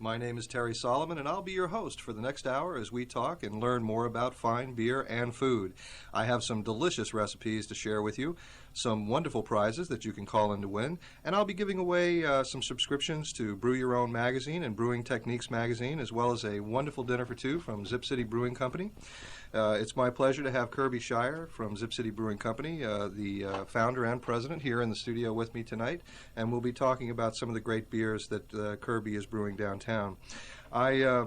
My name is Terry Soloman, and I'll be your host for the next hour as we talk and learn more about fine beer and food. I have some delicious recipes to share with you, some wonderful prizes that you can call in to win, and I'll be giving away some subscriptions to Brew Your Own magazine and Brewing Techniques magazine, as well as a wonderful dinner for two from Zip City Brewing Company. It's my pleasure to have Kirby Shyer from Zip City Brewing Company, the founder and president, here in the studio with me tonight, and we'll be talking about some of the great beers that Kirby is brewing downtown. I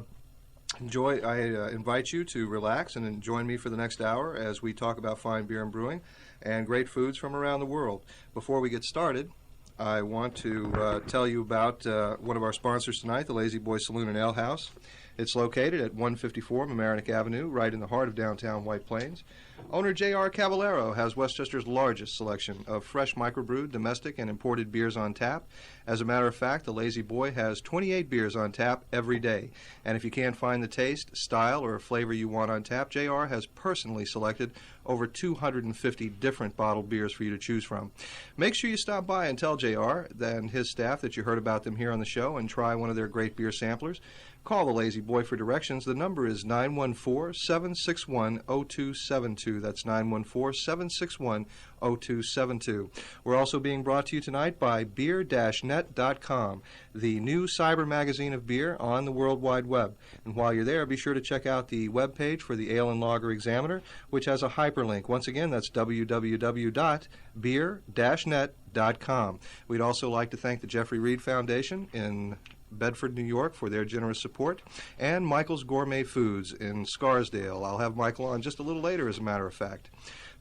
invite you to relax and join me for the next hour as we talk about fine beer and brewing and great foods from around the world. Before we get started, I want to tell you about one of our sponsors tonight, the Lazy Boy Saloon and Ale House. It's located at 154 Mamaroneck Avenue, right in the heart of downtown White Plains. Owner J.R. Caballero has Westchester's largest selection of fresh microbrewed, domestic, and imported beers on tap. As a matter of fact, the Lazy Boy has 28 beers on tap every day. And if you can't find the taste, style, or flavor you want on tap, J.R. has personally selected over 250 different bottled beers for you to choose from. Make sure you stop by and tell J.R. and his staff that you heard about them here on the show and try one of their great beer samplers. Call the Lazy Boy for directions. The number is 914-761-0272. That's 914-761-0272. We're also being brought to you tonight by beer-net.com, the new cyber magazine of beer on the World Wide Web. And while you're there, be sure to check out the webpage for the Ale and Lager Examiner, which has a hyperlink. Once again, that's www.beer-net.com. We'd also like to thank the Jeffrey Reed Foundation in Bedford, New York, for their generous support, and Michael's Gourmet Foods in Scarsdale. I'll have Michael on just a little later, as a matter of fact.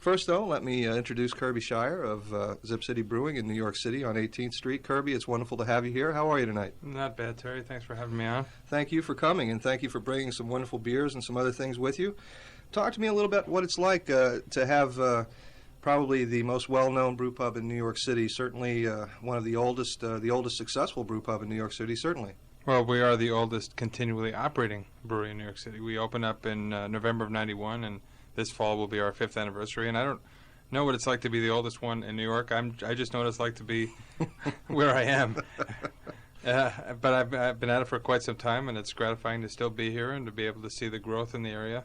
First, though, let me introduce Kirby Shyer of Zip City Brewing in New York City on 18th Street. Kirby, it's wonderful to have you here. How are you tonight? Not bad, Terry. Thanks for having me on. Thank you for coming, and thank you for bringing some wonderful beers and some other things with you. Talk to me a little bit what it's like to have probably the most well-known brew pub in New York City, certainly one of the oldest successful brew pub in New York City, certainly. Well, we are the oldest continually operating brewery in New York City. We opened up in November of 91, and this fall will be our 5th anniversary. And I don't know what it's like to be the oldest one in New York. I just know what it's like to be where I am. But I've been at it for quite some time, and it's gratifying to still be here and to be able to see the growth in the area.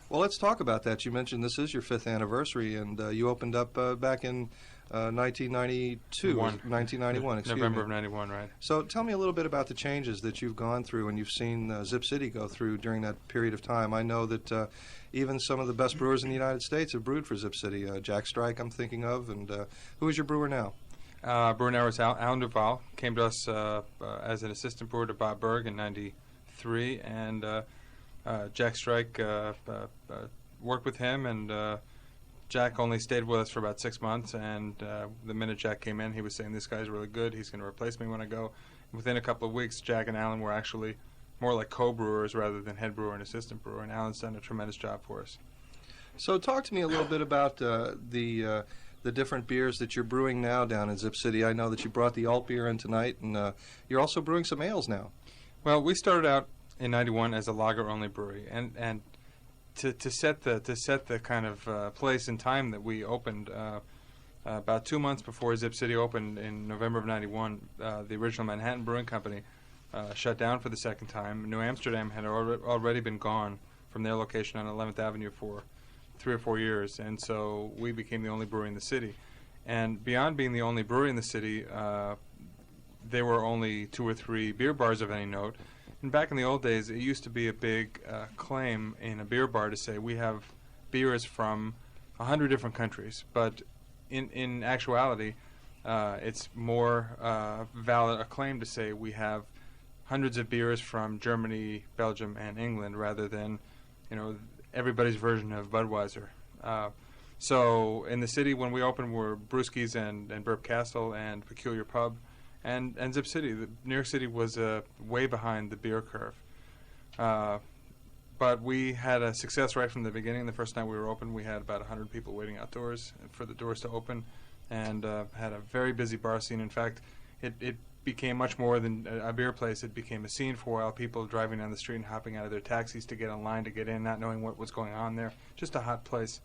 Well, let's talk about that. You mentioned this is your 5th anniversary, and you opened up back in 1991, excuse me. November of 91, right. So tell me a little bit about the changes that you've gone through and you've seen Zip City go through during that period of time. I know that even some of the best brewers in the United States have brewed for Zip City. Jack Strike, I'm thinking of, and who is your brewer now? Brewer now is Alan Duval. Came to us as an assistant brewer to Bob Berg in 93, and Jack Strike worked with him, and Jack only stayed with us for about 6 months, and the minute Jack came in, he was saying, this guy's really good, he's going to replace me when I go. And within a couple of weeks, Jack and Alan were actually more like co-brewers rather than head brewer and assistant brewer, and Alan's done a tremendous job for us. So talk to me a little bit about the different beers that you're brewing now down in Zip City. I know that you brought the alt beer in tonight, and you're also brewing some ales now. Well, we started out in 91 as a lager-only brewery, and to set the kind of place and time that we opened, about 2 months before Zip City opened in November of 91, the original Manhattan Brewing Company shut down for the second time. New Amsterdam had already been gone from their location on 11th Avenue for 3 or 4 years, and so we became the only brewery in the city. And beyond being the only brewery in the city, there were only 2 or 3 beer bars of any note. And back in the old days, it used to be a big claim in a beer bar to say we have beers from 100 different countries. But in actuality, it's more valid a claim to say we have hundreds of beers from Germany, Belgium, and England, rather than, everybody's version of Budweiser. So in the city, when we opened, were Brewskis and Burp Castle and Peculiar Pub. And Zip City. New York City was way behind the beer curve. But we had a success right from the beginning. The first night we were open, we had about 100 people waiting outdoors for the doors to open, and had a very busy bar scene. In fact, it became much more than a beer place. It became a scene for a while, people driving down the street and hopping out of their taxis to get in line to get in, not knowing what was going on there. Just a hot place.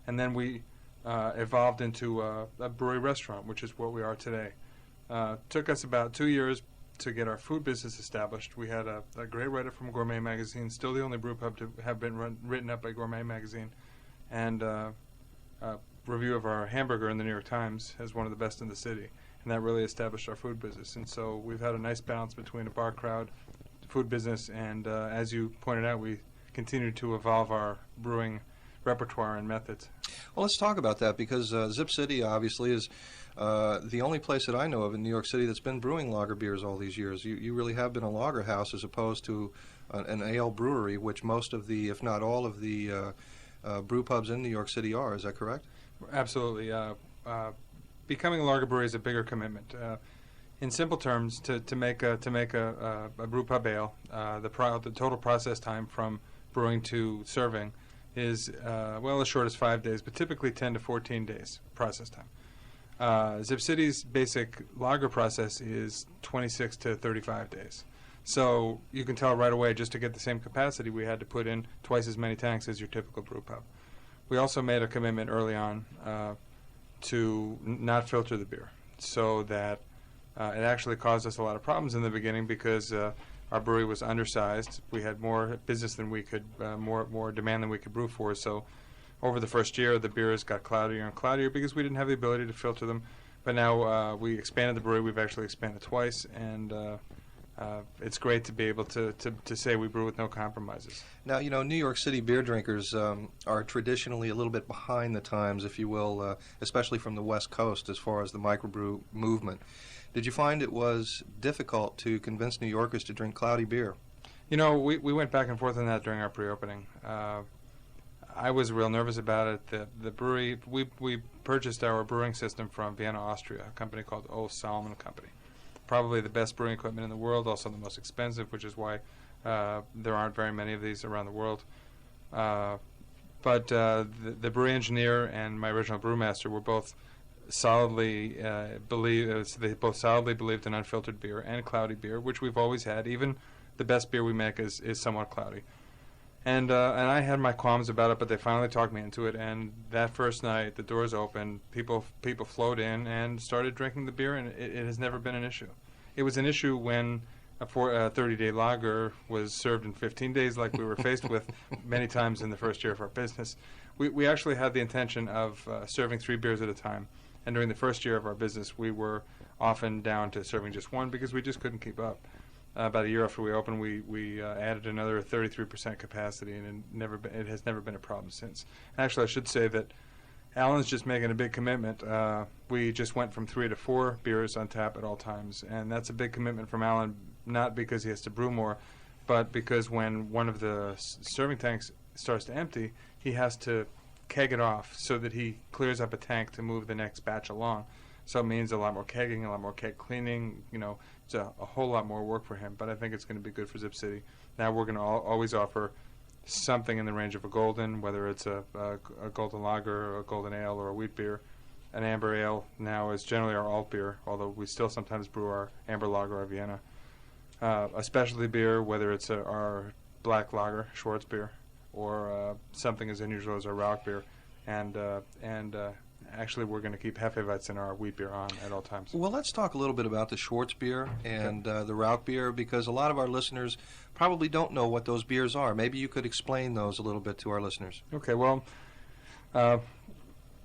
And then we evolved into a brewery restaurant, which is what we are today. Took us about 2 years to get our food business established. We had a great writer from Gourmet Magazine, still the only brew pub to have been written up by Gourmet Magazine, and a review of our hamburger in the New York Times as one of the best in the city. And that really established our food business. And so we've had a nice balance between a bar crowd, food business, and as you pointed out, we continue to evolve our brewing repertoire and methods. Well, let's talk about that, because Zip City obviously is the only place that I know of in New York City that's been brewing lager beers all these years. You really have been a lager house as opposed to an ale brewery, which most of the, if not all of the brew pubs in New York City are. Is that correct? Absolutely. Becoming a lager brewery is a bigger commitment. In simple terms, to make a brew pub ale, the total process time from brewing to serving is as short as 5 days, but typically 10 to 14 days process time. Zip City's basic lager process is 26 to 35 days. So you can tell right away, just to get the same capacity, we had to put in twice as many tanks as your typical brew pub. We also made a commitment early on to not filter the beer, so that it actually caused us a lot of problems in the beginning, because our brewery was undersized. We had more business than we could, more demand than we could brew for. So over the first year, the beers got cloudier and cloudier because we didn't have the ability to filter them. But now we expanded the brewery. We've actually expanded twice, and it's great to be able to say we brew with no compromises. Now, New York City beer drinkers are traditionally a little bit behind the times, if you will, especially from the West Coast as far as the microbrew movement. Did you find it was difficult to convince New Yorkers to drink cloudy beer? We went back and forth on that during our pre-opening. I was real nervous about it. The brewery, we purchased our brewing system from Vienna, Austria, a company called Soloman Company. Probably the best brewing equipment in the world, also the most expensive, which is why there aren't very many of these around the world. But the brewery engineer and my original brewmaster were both solidly they both solidly believed in unfiltered beer and cloudy beer, which we've always had. Even the best beer we make is somewhat cloudy. And I had my qualms about it, but they finally talked me into it. And that first night, the doors opened, people flowed in and started drinking the beer, and it has never been an issue. It was an issue when a 30-day lager was served in 15 days, like we were faced with many times in the first year of our business. We actually had the intention of serving 3 beers at a time. And during the first year of our business, we were often down to serving just 1 because we just couldn't keep up. About a year after we opened, we added another 33% capacity, and it has never been a problem since. Actually, I should say that Alan's just making a big commitment. We just went from 3 to 4 beers on tap at all times, and that's a big commitment from Alan, not because he has to brew more, but because when one of the serving tanks starts to empty, he has to keg it off so that he clears up a tank to move the next batch along. So it means a lot more kegging, a lot more keg cleaning. It's a whole lot more work for him, but I think it's going to be good for Zip City. Now we're going to always offer something in the range of a golden, whether it's a golden lager or a golden ale or a wheat beer. An amber ale now is generally our alt beer, although we still sometimes brew our amber lager or Vienna. A specialty beer, whether it's our black lager, Schwartz beer, or something as unusual as our Rauch beer, and actually we're going to keep Hefeweizen in our wheat beer on at all times. Well, let's talk a little bit about the Schwartz beer and the Rauch beer, because a lot of our listeners probably don't know what those beers are. Maybe you could explain those a little bit to our listeners. Okay, well,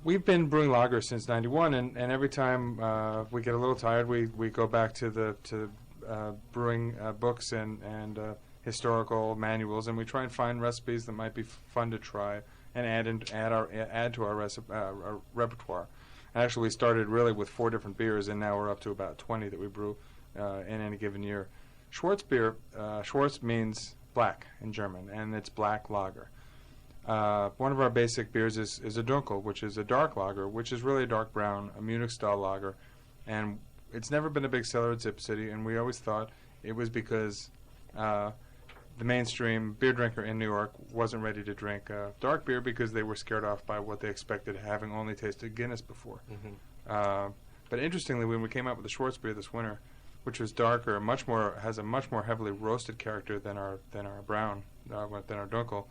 we've been brewing lager since '91, and every time we get a little tired, we go back to the brewing books and historical manuals, and we try and find recipes that might be fun to try and add to our repertoire. And actually, we started really with 4 different beers, and now we're up to about 20 that we brew in any given year. Schwartz beer, Schwartz means black in German, and it's black lager. One of our basic beers is a Dunkel, which is a dark lager, which is really a dark brown, a Munich-style lager. And it's never been a big seller at Zip City, and we always thought it was because the mainstream beer drinker in New York wasn't ready to drink dark beer because they were scared off by what they expected, having only tasted Guinness before. Mm-hmm. But interestingly, when we came out with the Schwartz beer this winter, which was darker, has a much more heavily roasted character than our brown, than our Dunkel,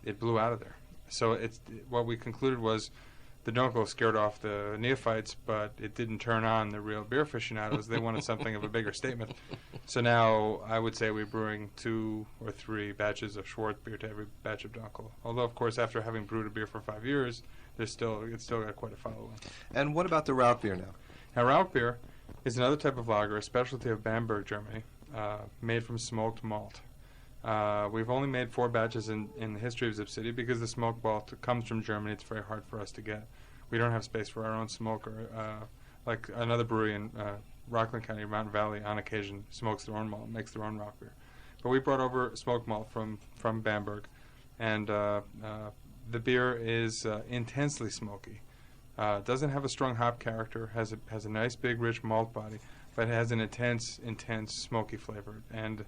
it blew out of there. So what we concluded was the Dunkel scared off the neophytes, but it didn't turn on the real beer aficionados. They wanted something of a bigger statement. So now I would say we're brewing 2 or 3 batches of Schwartz beer to every batch of Dunkel. Although, of course, after having brewed a beer for 5 years, it's still got quite a following. And what about the Raut beer now? Now, Raut beer is another type of lager, a specialty of Bamberg, Germany, made from smoked malt. We've only made 4 batches in the history of Zip City because the smoked malt comes from Germany. It's very hard for us to get. We don't have space for our own smoker. Like another brewery in Rockland County, Mountain Valley, on occasion smokes their own malt, makes their own Raut beer. But we brought over smoked malt from Bamberg, and the beer is intensely smoky. Doesn't have a strong hop character. Has a nice, big, rich malt body, but it has an intense smoky flavor. And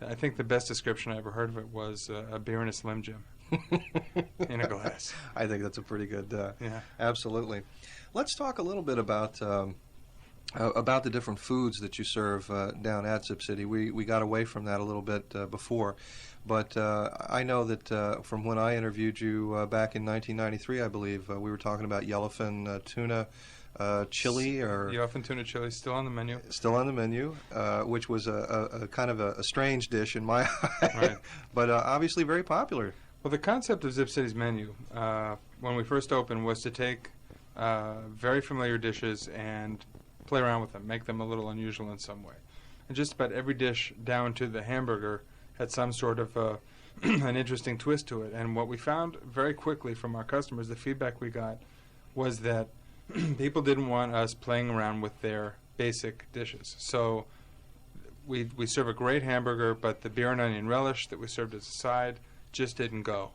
I think the best description I ever heard of it was a beer in a Slim Jim in a glass. I think that's a pretty good. Yeah, absolutely. Let's talk a little bit about the different foods that you serve down at Zip City. We got away from that a little bit before, but I know that from when I interviewed you back in 1993, I believe, we were talking about yellowfin tuna chili, or yellowfin tuna chili, still on the menu. Still on the menu, which was a kind of a strange dish in my eye, right. But obviously very popular. Well, the concept of Zip City's menu, when we first opened, was to take very familiar dishes and play around with them, make them a little unusual in some way. And just about every dish, down to the hamburger, had some sort of an interesting twist to it. And what we found very quickly from our customers, the feedback we got, was that people didn't want us playing around with their basic dishes. So we serve a great hamburger, but the beer and onion relish that we served as a side just didn't go.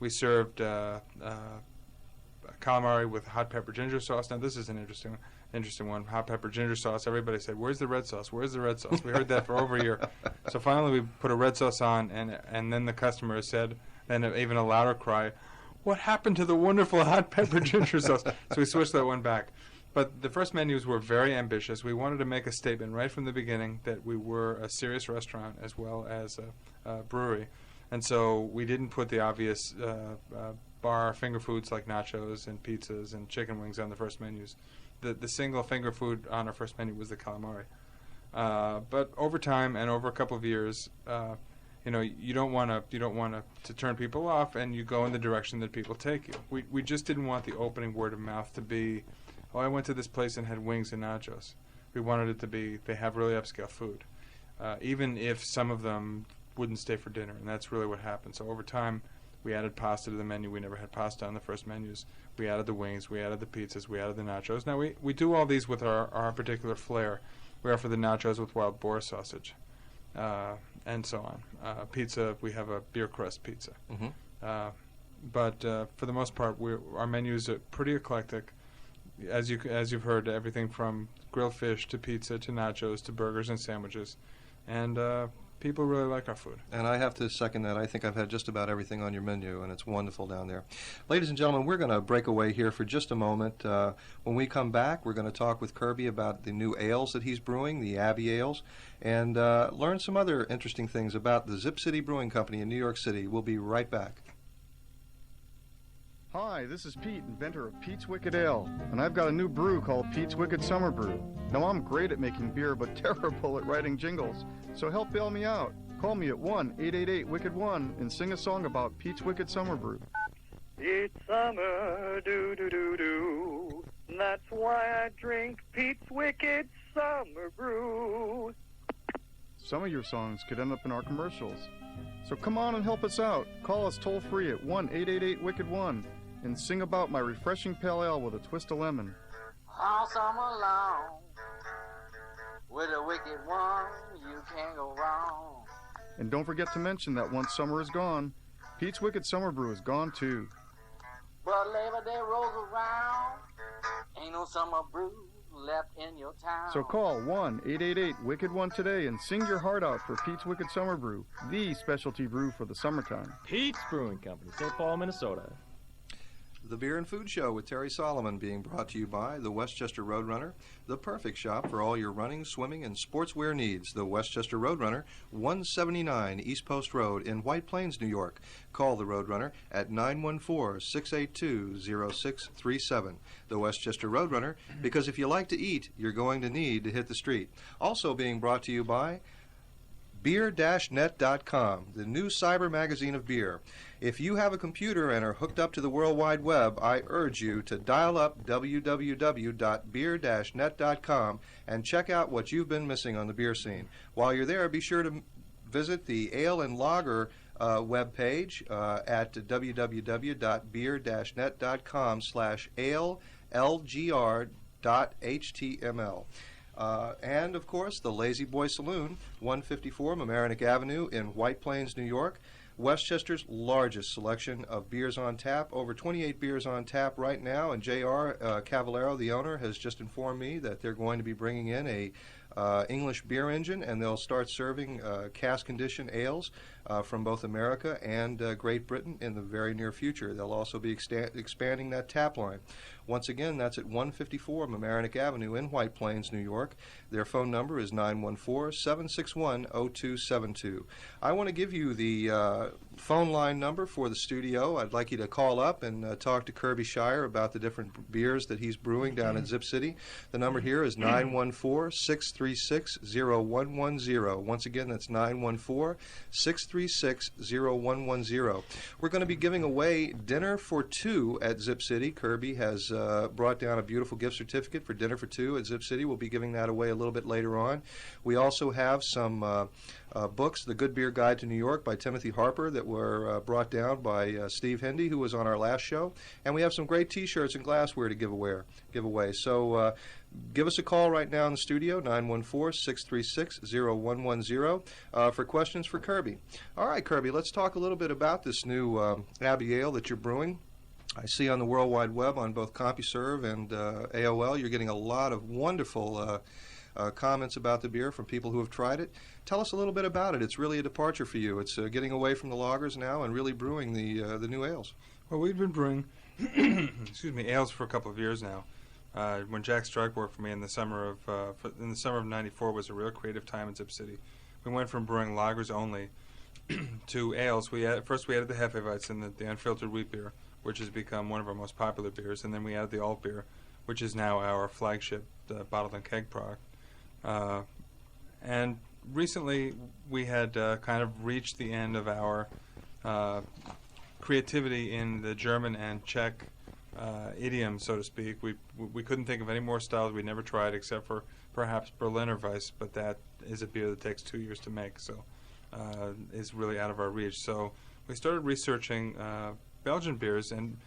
We served calamari with hot pepper ginger sauce. Now this is an interesting one. Hot pepper ginger sauce. Everybody said, "Where's the red sauce? Where's the red sauce?" We heard that for over a year. So finally, we put a red sauce on, and then the customer said, and even a louder cry, "What happened to the wonderful hot pepper ginger sauce?" So we switched that one back. But the first menus were very ambitious. We wanted to make a statement right from the beginning that we were a serious restaurant as well as a brewery. And so we didn't put the obvious bar finger foods like nachos and pizzas and chicken wings on the first menus. The single finger food on our first menu was the calamari. But over time and over a couple of years, you don't want to turn people off, and you go in the direction that people take you. We just didn't want the opening word of mouth to be, "Oh, I went to this place and had wings and nachos." We wanted it to be, they have really upscale food, even if some of them wouldn't stay for dinner, and that's really what happened. So over time, we added pasta to the menu. We never had pasta on the first menus. We added the wings. We added the pizzas. We added the nachos. Now, we do all these with our particular flair. We offer the nachos with wild boar sausage, and so on. Pizza, we have a beer crust pizza. Mm-hmm. But for the most part, our menus are pretty eclectic. As you've heard, everything from grilled fish to pizza to nachos to burgers and sandwiches. And people really like our food. And I have to second that. I think I've had just about everything on your menu, and it's wonderful down there. Ladies and gentlemen, we're going to break away here for just a moment. When we come back, we're going to talk with Kirby about the new ales that he's brewing, the Abbey Ales, and learn some other interesting things about the Zip City Brewing Company in New York City. We'll be right back. Hi, this is Pete, inventor of Pete's Wicked Ale, and I've got a new brew called Pete's Wicked Summer Brew. Now, I'm great at making beer, but terrible at writing jingles, so help bail me out. Call me at 1-888-WICKED-1 and sing a song about Pete's Wicked Summer Brew. It's summer, do-do-do-do. That's why I drink Pete's Wicked Summer Brew. Some of your songs could end up in our commercials. So come on and help us out. Call us toll-free at 1-888-WICKED-1 and sing about my refreshing pale ale with a twist of lemon. All summer long, with a wicked one, you can't go wrong. And don't forget to mention that once summer is gone, Pete's Wicked Summer Brew is gone too. But Labor Day rolls around, ain't no summer brew left in your town. So call 1-888-WICKED-1 today and sing your heart out for Pete's Wicked Summer Brew, the specialty brew for the summertime. Pete's Brewing Company, St. Paul, Minnesota. The Beer and Food Show with Terry Soloman, being brought to you by the Westchester Roadrunner, the perfect shop for all your running, swimming, and sportswear needs. The Westchester Roadrunner, 179 East Post Road in White Plains, New York. Call the Roadrunner at 914-682-0637. The Westchester Roadrunner, because if you like to eat, you're going to need to hit the street. Also being brought to you by beer-net.com, the new cyber magazine of beer. If you have a computer and are hooked up to the World Wide Web, I urge you to dial up www.beer-net.com and check out what you've been missing on the beer scene. While you're there, be sure to visit the Ale and Lager webpage at www.beer-net.com/alelgr.html. And, of course, the Lazy Boy Saloon, 154 Mamaroneck Avenue in White Plains, New York. Westchester's largest selection of beers on tap, over 28 beers on tap right now, and J.R. Cavallero, the owner, has just informed me that they're going to be bringing in a English beer engine, and they'll start serving cask-conditioned ales from both America and Great Britain in the very near future. They'll also be expanding that tap line. Once again, that's at 154 Mamaroneck Avenue in White Plains, New York. Their phone number is 914-761-0272. I want to give you the phone line number for the studio. I'd like you to call up and talk to Kirby Shyer about the different beers that he's brewing down in Zip City. The number here is 914-636-0110. Once again, that's 914-636-0110. We're going to be giving away dinner for two at Zip City. Kirby has brought down a beautiful gift certificate for dinner for two at Zip City. We'll be giving that away a little bit later on. We also have some books, The Good Beer Guide to New York by Timothy Harper, that were brought down by Steve Hindy, who was on our last show. And we have some great T-shirts and glassware to give away. So give us a call right now in the studio, 914-636-0110, for questions for Kirby. All right, Kirby, let's talk a little bit about this new Abbey Ale that you're brewing. I see on the World Wide Web, on both CompuServe and AOL, you're getting a lot of wonderful comments about the beer from people who have tried it. Tell us a little bit about it. It's really a departure for you. It's getting away from the lagers now and really brewing the new ales. Well, we've been brewing ales for a couple of years now. When Jack Strike worked for me in the summer of '94 was a real creative time in Zip City. We went from brewing lagers only to ales. First we added the Hefeweizen and the unfiltered wheat beer, which has become one of our most popular beers, and then we added the alt beer, which is now our flagship bottled and keg product. And recently we had kind of reached the end of our creativity in the German and Czech idiom, so to speak. We couldn't think of any more styles we'd never tried except for perhaps Berliner Weiss, but that is a beer that takes 2 years to make, so is really out of our reach. So we started researching Belgian beers, and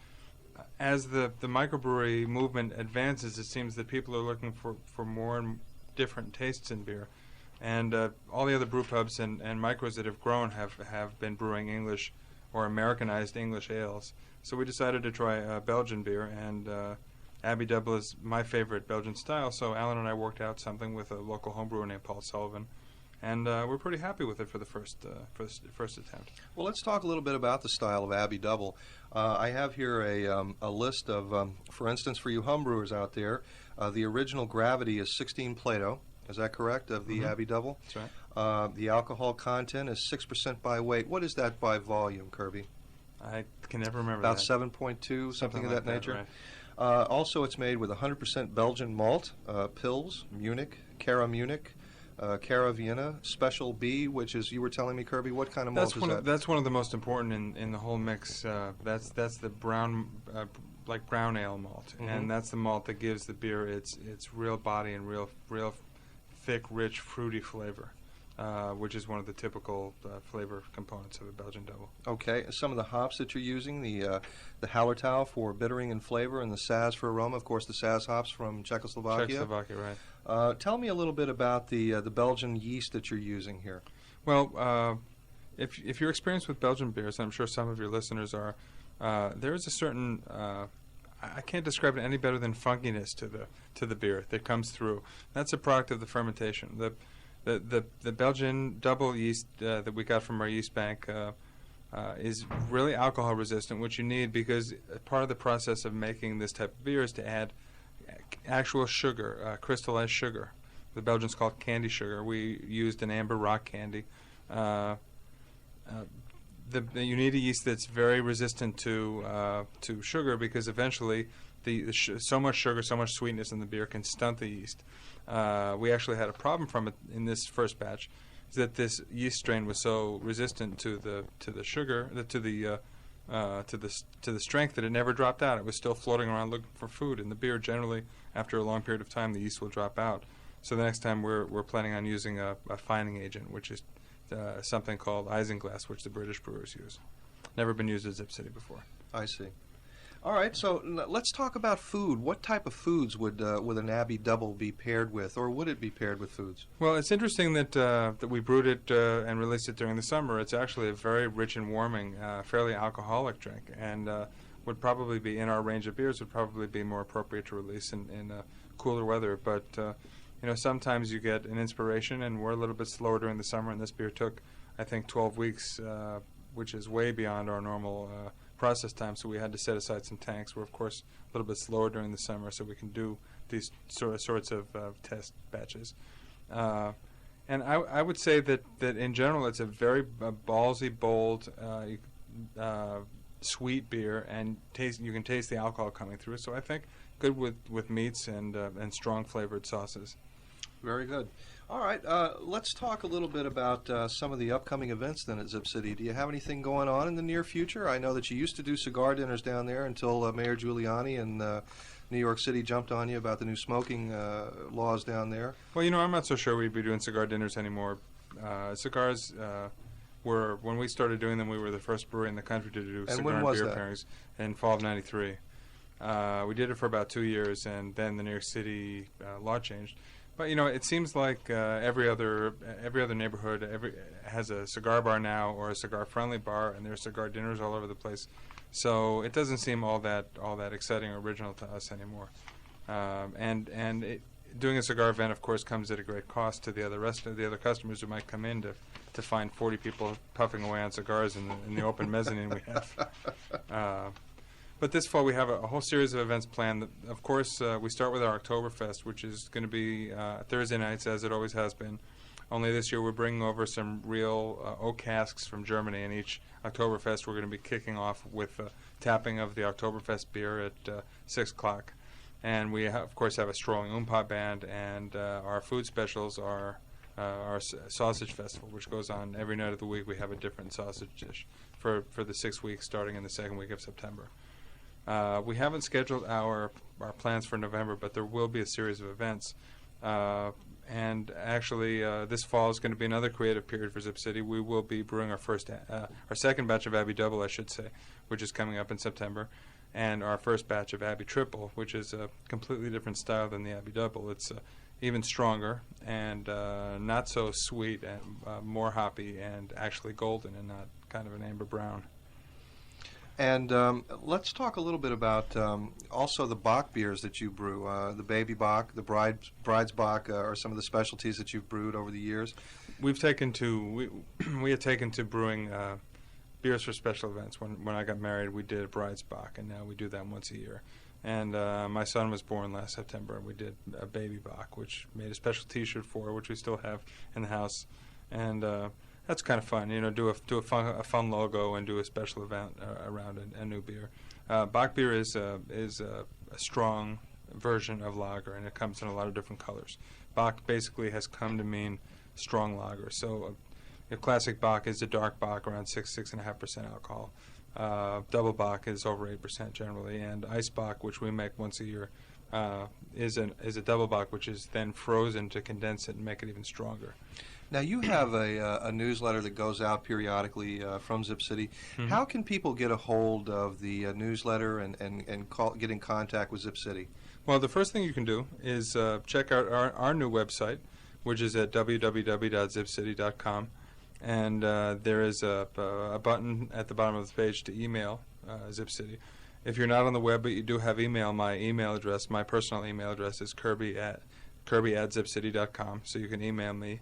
as the microbrewery movement advances, it seems that people are looking for more and different tastes in beer. And all the other brew pubs and micros that have grown have been brewing English or Americanized English ales. So we decided to try Belgian beer, and Abbey Double is my favorite Belgian style, so Alan and I worked out something with a local homebrewer named Paul Sullivan, and we're pretty happy with it for the first attempt. Well, let's talk a little bit about the style of Abbey Double. I have here a list of, for instance, for you homebrewers out there, the original gravity is 16 Plato. Is that correct, of the Abbey Double? That's right. The alcohol content is 6% by weight. What is that by volume, Kirby? I can never remember About that. 7.2, something of like that nature? Right. Also, it's made with 100% Belgian malt, Pils, Munich, Cara Munich, Cara Vienna, Special B, which is, you were telling me, Kirby, what kind of malt is that? That's one of the most important in the whole mix. That's the brown, like brown ale malt, and that's the malt that gives the beer its real body and real thick, rich, fruity flavor, which is one of the typical flavor components of a Belgian double. Okay, some of the hops that you're using, the Hallertau for bittering and flavor, and the Saz for aroma. Of course, the Saz hops from Czechoslovakia. Czechoslovakia, right. Tell me a little bit about the Belgian yeast that you're using here. Well, if you're experienced with Belgian beers, I'm sure some of your listeners are, there is a certain I can't describe it any better than funkiness to the beer that comes through. That's a product of the fermentation. The Belgian double yeast that we got from our yeast bank is really alcohol resistant, which you need because part of the process of making this type of beer is to add actual sugar, crystallized sugar. The Belgians call it candy sugar. We used an amber rock candy. You need a yeast that's very resistant to sugar because eventually so much sugar, so much sweetness in the beer can stunt the yeast. We actually had a problem from it in this first batch, is that this yeast strain was so resistant to the sugar, to the strength that it never dropped out. It was still floating around looking for food. In the beer, generally, after a long period of time, the yeast will drop out. So the next time we're planning on using a fining agent, which is something called isinglass, which the British brewers use. Never been used at Zip City before. I see. All right, so let's talk about food. What type of foods would an Abbey Double be paired with, or would it be paired with foods? Well, it's interesting that we brewed it and released it during the summer. It's actually a very rich and warming, fairly alcoholic drink, and would probably be in our range of beers. Would probably be more appropriate to release in cooler weather. But sometimes you get an inspiration, and we're a little bit slower during the summer. And this beer took, I think, 12 weeks, which is way beyond our normal process time, so we had to set aside some tanks. We're, of course, a little bit slower during the summer, so we can do these sorts of test batches. And I would say that in general, it's a very ballsy, bold, sweet beer, and you can taste the alcohol coming through it. So I think good with meats and strong flavored sauces. Very good. All right, let's talk a little bit about some of the upcoming events then at Zip City. Do you have anything going on in the near future? I know that you used to do cigar dinners down there until Mayor Giuliani and New York City jumped on you about the new smoking laws down there. Well, I'm not so sure we'd be doing cigar dinners anymore. Cigars when we started doing them, we were the first brewery in the country to do cigar and beer pairings in fall of '93. We did it for about 2 years, and then the New York City law changed. But it seems like every other neighborhood has a cigar bar now or a cigar-friendly bar, and there's cigar dinners all over the place. So it doesn't seem all that exciting or original to us anymore. Doing a cigar event, of course, comes at a great cost to the other customers who might come in to find 40 people puffing away on cigars in the open mezzanine we have. But this fall we have a whole series of events planned. Of course, we start with our Oktoberfest, which is going to be Thursday nights, as it always has been. Only this year we're bringing over some real oak casks from Germany, and each Oktoberfest we're going to be kicking off with tapping of the Oktoberfest beer at 6 o'clock. And we, of course, have a strolling Oompa band, and our food specials are our sausage festival, which goes on every night of the week. We have a different sausage dish for the 6 weeks, starting in the second week of September. We haven't scheduled our plans for November, but there will be a series of events. And actually, this fall is going to be another creative period for Zip City. We will be brewing our second batch of Abbey Double, I should say, which is coming up in September, and our first batch of Abbey Triple, which is a completely different style than the Abbey Double. It's even stronger and not so sweet and more hoppy and actually golden and not kind of an amber brown. And let's talk a little bit about also the Bock beers that you brew. The Baby Bock, the Bride's Bock are some of the specialties that you've brewed over the years. We had taken to brewing beers for special events. When I got married, we did a Bride's Bock, and now we do that once a year. And my son was born last September, and we did a Baby Bock, which made a special T-shirt for, which we still have in the house. And that's kind of fun, do a fun logo and do a special event around a new beer. Bock beer is a strong version of lager, and it comes in a lot of different colors. Bock basically has come to mean strong lager. So a classic Bock is a dark Bock, around 6.5% alcohol. Double Bock is over 8% generally, and Ice Bock, which we make once a year, is a double Bock, which is then frozen to condense it and make it even stronger. Now, you have a newsletter that goes out periodically from Zip City. Mm-hmm. How can people get a hold of the newsletter and get in contact with Zip City? Well, the first thing you can do is check out our new website, which is at www.zipcity.com. And there is a button at the bottom of the page to email Zip City. If you're not on the web but you do have email, my personal email address is kirby@zipcity.com, so you can email me.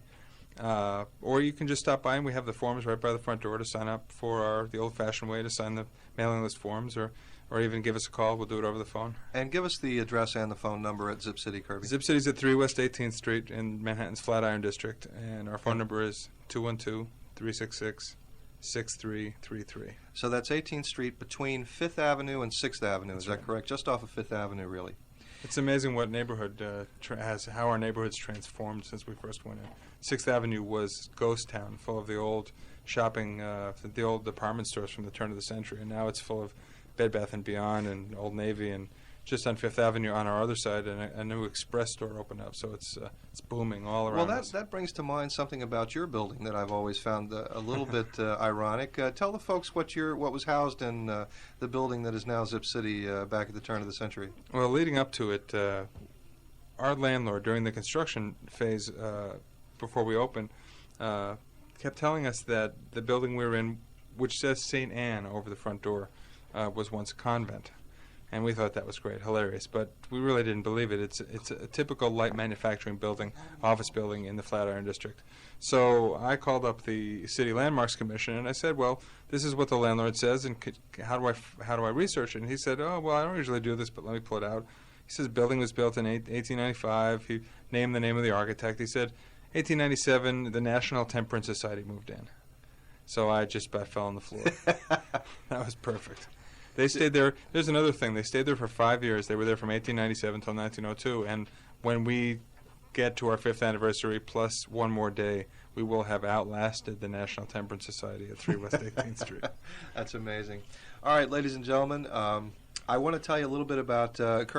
Or you can just stop by, and we have the forms right by the front door to sign up for the old-fashioned way to sign the mailing list forms, or even give us a call. We'll do it over the phone. And give us the address and the phone number at Zip City, Kirby. Zip City's at 3 West 18th Street in Manhattan's Flatiron District, and our phone number is 212-366-6333. So that's 18th Street between 5th Avenue and 6th Avenue. Is that correct? Just off of 5th Avenue, really. It's amazing what neighborhood how our neighborhood's transformed since we first went in. 6th Avenue was ghost town, full of the old shopping, the old department stores from the turn of the century, and now it's full of Bed Bath & Beyond and Old Navy, and just on 5th Avenue on our other side, a new express store opened up, so it's booming all around us. Well, that brings to mind something about your building that I've always found a little bit ironic. Tell the folks what was housed in the building that is now Zip City back at the turn of the century. Well, leading up to it, our landlord, during the construction phase before we opened, kept telling us that the building we were in, which says St. Anne over the front door, was once a convent. And we thought that was great, hilarious, but we really didn't believe it. It's a typical light manufacturing building, office building in the Flatiron District. So I called up the City Landmarks Commission and I said, "Well, this is what the landlord says, and how do I research it?" And he said, "Oh, well, I don't usually do this, but let me pull it out." He says the building was built in 1895. He named the name of the architect. He said 1897, the National Temperance Society moved in. So I just about fell on the floor. That was perfect. They stayed there. There's another thing. They stayed there for 5 years. They were there from 1897 until 1902. And when we get to our 5th anniversary plus one more day, we will have outlasted the National Temperance Society at 3 West 18th Street. That's amazing. All right, ladies and gentlemen, I want to tell you a little bit about Kirby.